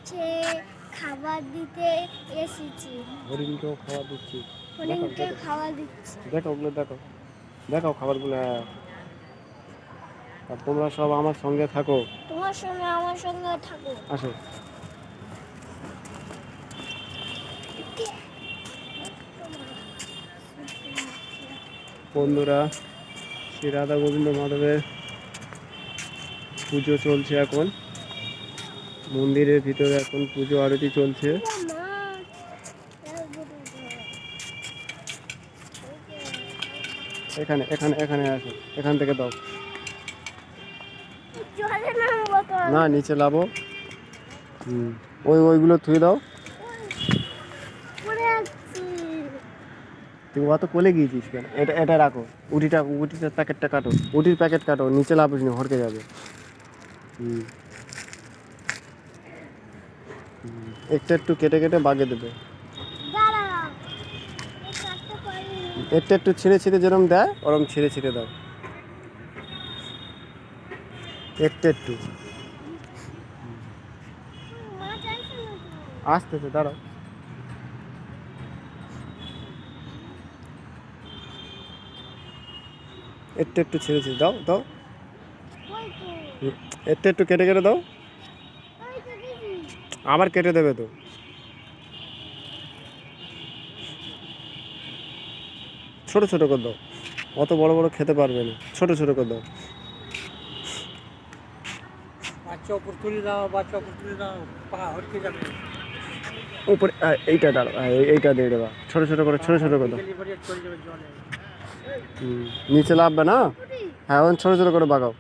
হচ্ছে খাবার দিতে এসেছি। হরিণকেও খাবার দিচ্ছি। হরিণকে খাবার দিচ্ছি। দেখো ওগুলো দেখো, দেখাও খাবারগুলো। আর তোমরা সব আমার সঙ্গে থাকো। তোমার সঙ্গে আমার সঙ্গে থাকো। আসো। বন্ধুরা, শ্রী রাধা গোবিন্দ মাধবের পুজো চলছে এখন। মন্দিরের ভিতরে এখন পুজো আরতি চলছে। এখানে এখানে এখানে আসো, এখান থেকে দাও। না, নিচে লাভো। ওইগুলো থুয়ে দাও। তুই অত কোলে গিয়েছিস কেন? এটা রাখো। উটিটার প্যাকেটটা কাটো, উটির প্যাকেট কাটো, নিচে লাভিস না, হড়কে যাবে। একটু কেটে কেটে বাগে দেবে। একটু ছিঁড়ে ছিঁড়ে যেরকম দেয় ওরকম ছিঁড়ে ছিঁড়ে দাও। একটু আসতেছে, দাঁড়াও। একটু ছিঁড়ে ছিঁড়ে দাও দাও। একটু কেটে কেটে দাও। আবার কেটে দেবে তো। ছোট ছোট করে দাও, অত বড় বড় খেতে পারবে না, ছোট ছোট করে দাও। উপরে এইটা দাঁড়াও, এইটা দিয়ে দেবা, ছোট ছোট করে, ছোট ছোট করে দাও। নিচে লাভবে না। হ্যাঁ, ছোট ছোট করে বাগাও।